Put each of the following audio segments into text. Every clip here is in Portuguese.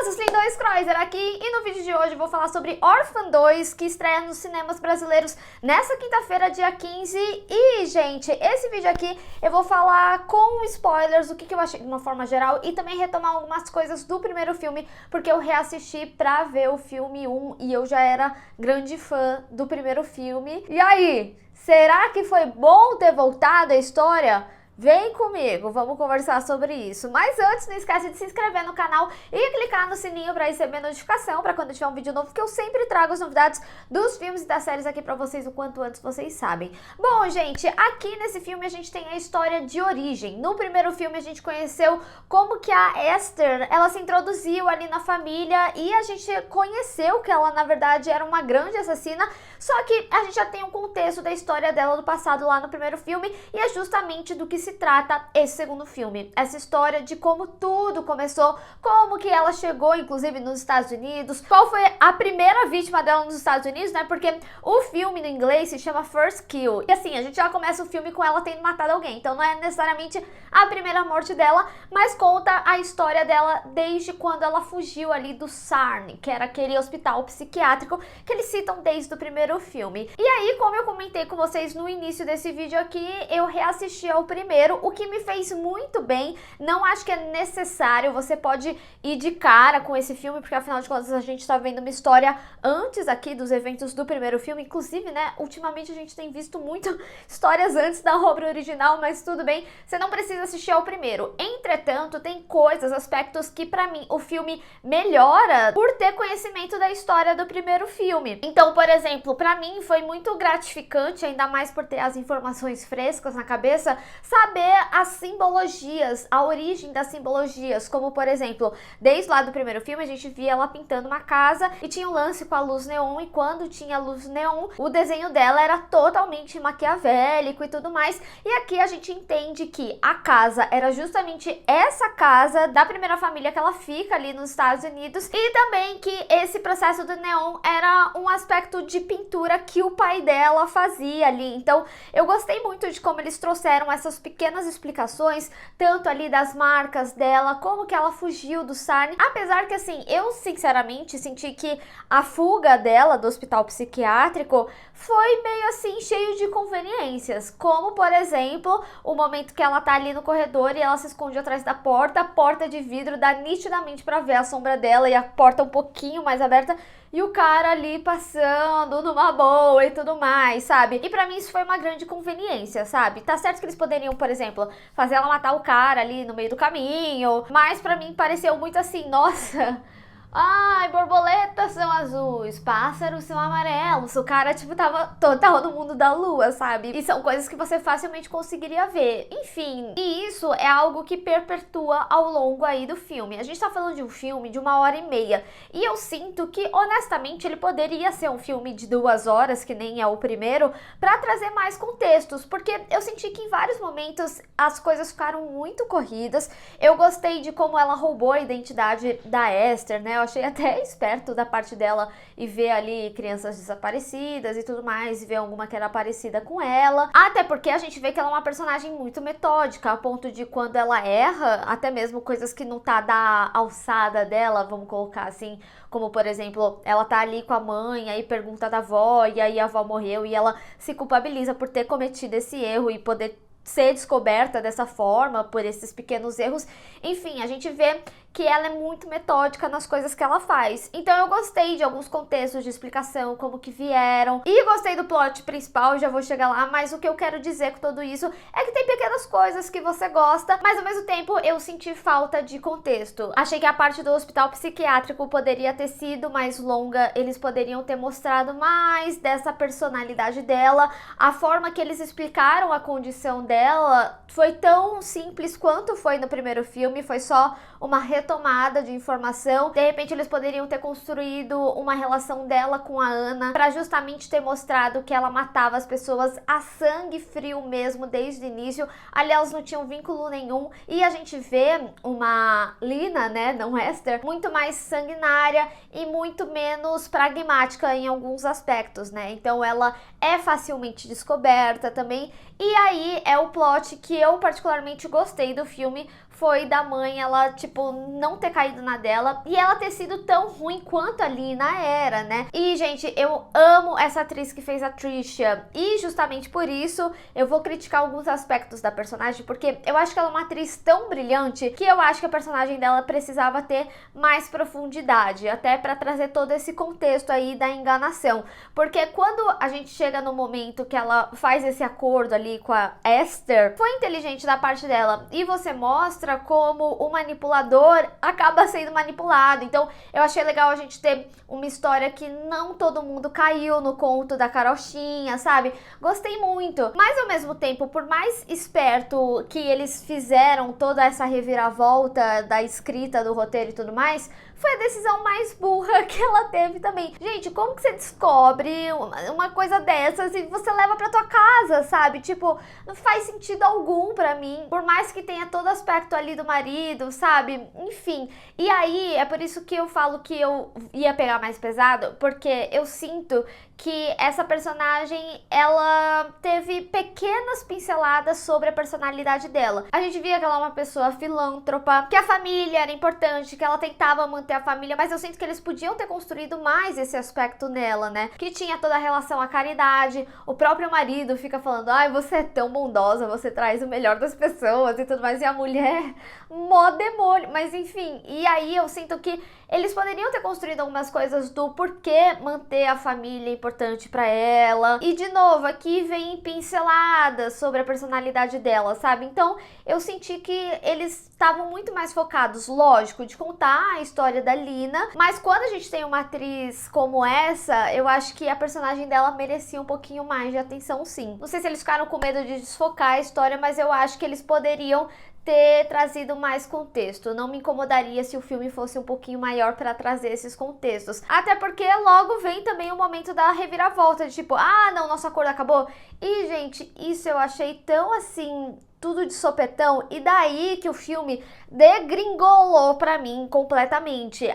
Moças, Lindois Kreuzer aqui e no vídeo de hoje eu vou falar sobre Orphan 2, que estreia nos cinemas brasileiros nessa quinta-feira, dia 15. E, gente, esse vídeo aqui eu vou falar com spoilers, o que eu achei de uma forma geral e também retomar algumas coisas do primeiro filme, porque eu reassisti pra ver o filme 1 e eu já era grande fã do primeiro filme. E aí, será que foi bom ter voltado a história? Vem comigo, vamos conversar sobre isso. Mas antes, não esquece de se inscrever no canal e clicar no sininho para receber notificação para quando tiver um vídeo novo, que eu sempre trago as novidades dos filmes e das séries aqui para vocês o quanto antes vocês sabem. Bom, gente, aqui nesse filme a gente tem a história de origem. No primeiro filme a gente conheceu como que a Esther, ela se introduziu ali na família e a gente conheceu que ela na verdade era uma grande assassina, só que a gente já tem um contexto da história dela do passado lá no primeiro filme e é justamente do que se trata esse segundo filme. Essa história de como tudo começou, como que ela chegou, inclusive, nos Estados Unidos, qual foi a primeira vítima dela nos Estados Unidos, né? Porque o filme no inglês se chama First Kill. E assim, a gente já começa o filme com ela tendo matado alguém. Então não é necessariamente a primeira morte dela, mas conta a história dela desde quando ela fugiu ali do Sarn, que era aquele hospital psiquiátrico que eles citam desde o primeiro filme. E aí, como eu comentei com vocês no início desse vídeo aqui, eu reassisti ao primeiro, o que me fez muito bem. Não acho que é necessário, você pode ir de cara com esse filme, porque afinal de contas a gente tá vendo uma história antes aqui dos eventos do primeiro filme. Inclusive, né, ultimamente a gente tem visto muito histórias antes da obra original, mas tudo bem, você não precisa assistir ao primeiro. Entretanto, tem coisas, aspectos que pra mim o filme melhora por ter conhecimento da história do primeiro filme. Então, por exemplo, pra mim foi muito gratificante, ainda mais por ter as informações frescas na cabeça, saber as simbologias, a origem das simbologias, como por exemplo, desde lá do primeiro filme a gente via ela pintando uma casa e tinha um lance com a luz neon, e quando tinha luz neon, o desenho dela era totalmente maquiavélico e tudo mais, e aqui a gente entende que a casa era justamente essa casa da primeira família que ela fica ali nos Estados Unidos, e também que esse processo do neon era um aspecto de pintura que o pai dela fazia ali. Então eu gostei muito de como eles trouxeram essas pequenas explicações, tanto ali das marcas dela, como que ela fugiu do Sarn, apesar que assim, eu sinceramente senti que a fuga dela do hospital psiquiátrico foi meio assim, cheio de conveniências, como por exemplo, o momento que ela tá ali no corredor e ela se esconde atrás da porta, a porta de vidro dá nitidamente pra ver a sombra dela e a porta um pouquinho mais aberta, e o cara ali passando numa boa e tudo mais, sabe? E pra mim isso foi uma grande conveniência, sabe? Tá certo que eles poderiam, por exemplo, fazer ela matar o cara ali no meio do caminho, mas pra mim pareceu muito assim, nossa... Ai, borboletas são azuis, pássaros são amarelos. O cara, tipo, tava total no mundo da lua, sabe? E são coisas que você facilmente conseguiria ver. Enfim, e isso é algo que perpetua ao longo aí do filme. A gente tá falando de um filme de 1h30. E eu sinto que, honestamente, ele poderia ser um filme de 2 horas, que nem é o primeiro, pra trazer mais contextos. Porque eu senti que em vários momentos as coisas ficaram muito corridas. Eu gostei de como ela roubou a identidade da Esther, né? Eu achei até esperto da parte dela e ver ali crianças desaparecidas e tudo mais, e ver alguma que era parecida com ela. Até porque a gente vê que ela é uma personagem muito metódica, a ponto de quando ela erra, até mesmo coisas que não tá da alçada dela, vamos colocar assim, como por exemplo, ela tá ali com a mãe, aí pergunta da avó, e aí a avó morreu, e ela se culpabiliza por ter cometido esse erro e poder ser descoberta dessa forma, por esses pequenos erros. Enfim, a gente vê que ela é muito metódica nas coisas que ela faz. Então eu gostei de alguns contextos de explicação, como que vieram, e gostei do plot principal, já vou chegar lá, mas o que eu quero dizer com tudo isso é que tem pequenas coisas que você gosta, mas ao mesmo tempo eu senti falta de contexto. Achei que a parte do hospital psiquiátrico poderia ter sido mais longa, eles poderiam ter mostrado mais dessa personalidade dela, a forma que eles explicaram a condição dela foi tão simples quanto foi no primeiro filme, foi só uma retomada de informação. De repente eles poderiam ter construído uma relação dela com a Ana para justamente ter mostrado que ela matava as pessoas a sangue frio mesmo desde o início. Aliás, não tinham vínculo nenhum, e a gente vê uma Lina, né, não Esther, muito mais sanguinária e muito menos pragmática em alguns aspectos, né? Então ela é facilmente descoberta também. E aí é o plot que eu particularmente gostei do filme, foi da mãe ela, tipo, não ter caído na dela e ela ter sido tão ruim quanto a Lina era, né? E, gente, eu amo essa atriz que fez a Trisha e justamente por isso eu vou criticar alguns aspectos da personagem, porque eu acho que ela é uma atriz tão brilhante que eu acho que a personagem dela precisava ter mais profundidade, até pra trazer todo esse contexto aí da enganação. Porque quando a gente chega no momento que ela faz esse acordo ali com a Esther, foi inteligente da parte dela e você mostra como o manipulador acaba sendo manipulado. Então eu achei legal a gente ter uma história que não todo mundo caiu no conto da carochinha, sabe? Gostei muito, mas ao mesmo tempo, por mais esperto que eles fizeram toda essa reviravolta da escrita do roteiro e tudo mais, foi a decisão mais burra que ela teve também. Gente, como que você descobre uma coisa dessas e você leva pra tua casa, sabe? Tipo, não faz sentido algum pra mim. Por mais que tenha todo aspecto ali do marido, sabe? Enfim. E aí, é por isso que eu falo que eu ia pegar mais pesado, porque eu sinto que essa personagem, ela teve pequenas pinceladas sobre a personalidade dela. A gente via que ela é uma pessoa filântropa, que a família era importante, que ela tentava manter a família, mas eu sinto que eles podiam ter construído mais esse aspecto nela, né? Que tinha toda a relação à caridade, o próprio marido fica falando, ai, você é tão bondosa, você traz o melhor das pessoas e tudo mais, e a mulher, mó demônio, mas enfim, e aí eu sinto que eles poderiam ter construído algumas coisas do porquê manter a família importante pra ela. E de novo, aqui vem pinceladas sobre a personalidade dela, sabe? Então, eu senti que eles estavam muito mais focados, lógico, de contar a história da Lina, mas quando a gente tem uma atriz como essa, eu acho que a personagem dela merecia um pouquinho mais de atenção, sim. Não sei se eles ficaram com medo de desfocar a história, mas eu acho que eles poderiam ter trazido mais contexto. Não me incomodaria se o filme fosse um pouquinho maior para trazer esses contextos. Até porque logo vem também o momento da reviravolta, de tipo, ah, não, nosso acordo acabou. E, gente, isso eu achei tão assim, tudo de sopetão, e daí que o filme degringolou pra mim completamente.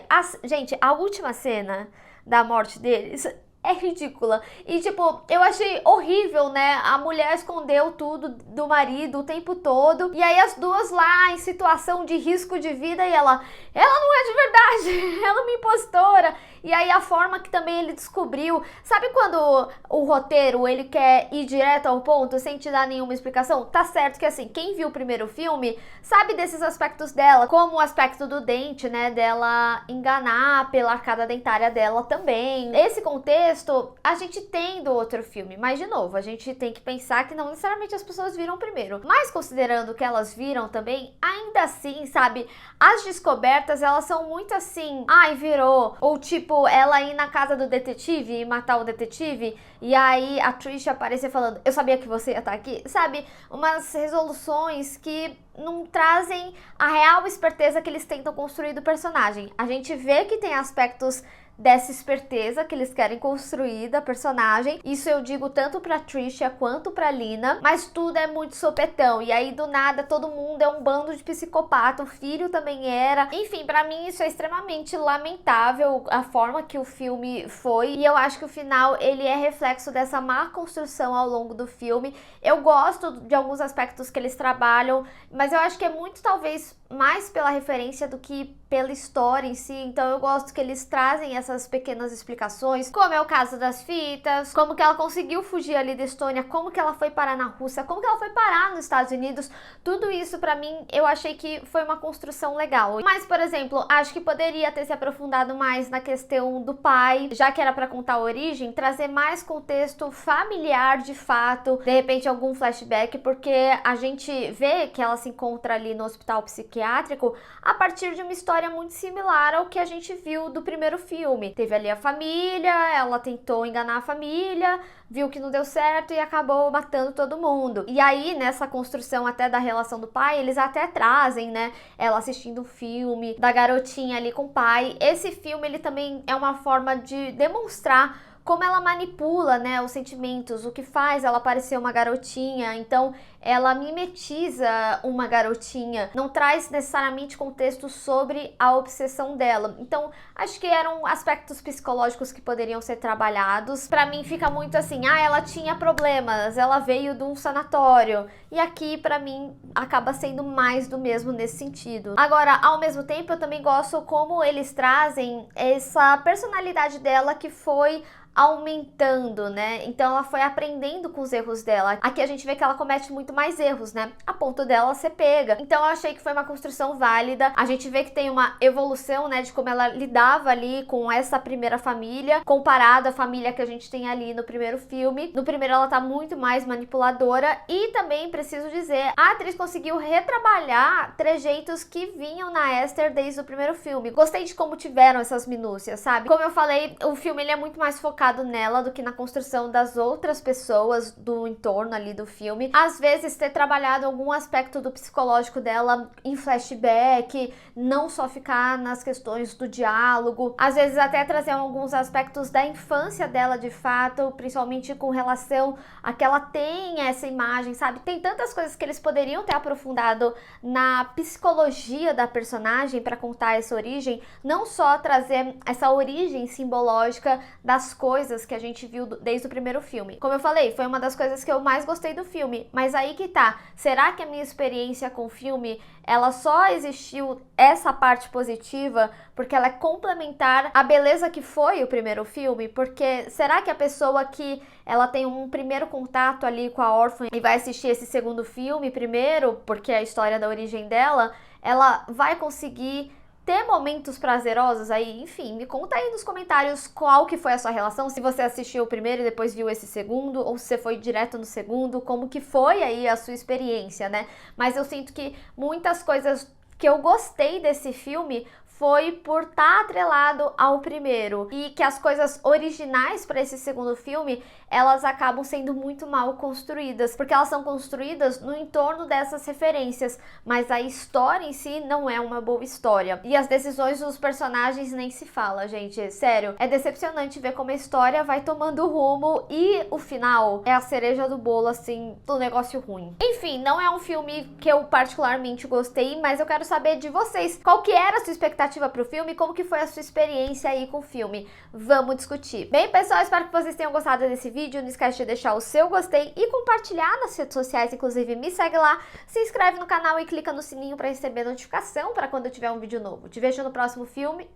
Gente, a última cena da morte deles é ridícula. E, tipo, eu achei horrível, né? A mulher escondeu tudo do marido o tempo todo. E aí as duas lá em situação de risco de vida e ela não é de verdade, ela é uma impostora. E aí a forma que também ele descobriu, sabe quando o roteiro, ele quer ir direto ao ponto, sem te dar nenhuma explicação? Tá certo que assim, quem viu o primeiro filme, sabe desses aspectos dela, como o aspecto do dente, né, dela enganar pela arcada dentária dela também. Esse contexto a gente tem do outro filme, mas de novo, a gente tem que pensar que não necessariamente as pessoas viram primeiro. Mas considerando que elas viram também, ainda assim, sabe, as descobertas, elas são muito assim, ai, virou, ou tipo, ela ir na casa do detetive e matar o detetive, e aí a Trisha aparecer falando, eu sabia que você ia estar aqui, sabe? Umas resoluções que não trazem a real esperteza que eles tentam construir do personagem. A gente vê que tem aspectos dessa esperteza que eles querem construir da personagem. Isso eu digo tanto pra Trisha quanto pra Lina, mas tudo é muito sopetão. E aí do nada todo mundo é um bando de psicopata, o filho também era. Enfim, pra mim isso é extremamente lamentável, a forma que o filme foi. E eu acho que o final ele é reflexo dessa má construção ao longo do filme. Eu gosto de alguns aspectos que eles trabalham, mas eu acho que é muito talvez mais pela referência do que pela história em si. Então eu gosto que eles trazem essas pequenas explicações, como é o caso das fitas, como que ela conseguiu fugir ali da Estônia, como que ela foi parar na Rússia, como que ela foi parar nos Estados Unidos. Tudo isso pra mim eu achei que foi uma construção legal. Mas, por exemplo, acho que poderia ter se aprofundado mais na questão do pai, já que era pra contar a origem, trazer mais contexto familiar de fato, de repente algum flashback, porque a gente vê que ela se encontra ali no hospital psiquiátrico a partir de uma história muito similar ao que a gente viu do primeiro filme. Teve ali a família, ela tentou enganar a família, viu que não deu certo e acabou matando todo mundo. E aí, nessa construção até da relação do pai, eles até trazem, né, ela assistindo o filme da garotinha ali com o pai. Esse filme, ele também é uma forma de demonstrar como ela manipula, né, os sentimentos, o que faz ela parecer uma garotinha. Então ela mimetiza uma garotinha, não traz necessariamente contexto sobre a obsessão dela. Então acho que eram aspectos psicológicos que poderiam ser trabalhados. Pra mim fica muito assim, ela tinha problemas, ela veio de um sanatório, e aqui pra mim acaba sendo mais do mesmo nesse sentido. Agora, ao mesmo tempo, eu também gosto como eles trazem essa personalidade dela que foi aumentando, né? Então ela foi aprendendo com os erros dela. Aqui a gente vê que ela comete muito mais erros, né? A ponto dela ser pega. Então eu achei que foi uma construção válida. A gente vê que tem uma evolução, né, de como ela lidava ali com essa primeira família, comparado à família que a gente tem ali no primeiro filme. No primeiro ela tá muito mais manipuladora, e também preciso dizer, a atriz conseguiu retrabalhar trejeitos que vinham na Esther desde o primeiro filme. Gostei de como tiveram essas minúcias, sabe? Como eu falei, o filme ele é muito mais focado nela do que na construção das outras pessoas do entorno ali do filme. Às vezes ter trabalhado algum aspecto do psicológico dela em flashback, não só ficar nas questões do diálogo, às vezes até trazer alguns aspectos da infância dela de fato, principalmente com relação a que ela tem essa imagem, sabe? Tem tantas coisas que eles poderiam ter aprofundado na psicologia da personagem para contar essa origem, não só trazer essa origem simbológica das coisas que a gente viu desde o primeiro filme. Como eu falei, foi uma das coisas que eu mais gostei do filme, mas aí que tá, será que a minha experiência com o filme, ela só existiu essa parte positiva porque ela é complementar à beleza que foi o primeiro filme? Porque será que a pessoa que ela tem um primeiro contato ali com a órfã e vai assistir esse segundo filme primeiro, porque é a história da origem dela, ela vai conseguir ter momentos prazerosos aí? Enfim, me conta aí nos comentários qual que foi a sua relação, se você assistiu o primeiro e depois viu esse segundo, ou se você foi direto no segundo, como que foi aí a sua experiência, né? Mas eu sinto que muitas coisas que eu gostei desse filme foi por estar atrelado ao primeiro, e que as coisas originais para esse segundo filme, elas acabam sendo muito mal construídas, porque elas são construídas no entorno dessas referências, mas a história em si não é uma boa história. E as decisões dos personagens nem se fala, gente, sério, é decepcionante ver como a história vai tomando rumo, e o final é a cereja do bolo, assim, do negócio ruim. Enfim, não é um filme que eu particularmente gostei, mas eu quero saber de vocês, qual que era a sua expectativa pro filme, como que foi a sua experiência aí com o filme? Vamos discutir. Bem, pessoal, espero que vocês tenham gostado desse vídeo. Não esquece de deixar o seu gostei e compartilhar nas redes sociais, inclusive me segue lá, se inscreve no canal e clica no sininho para receber notificação para quando eu tiver um vídeo novo. Te vejo no próximo filme.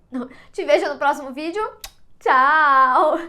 Te vejo no próximo vídeo. Tchau!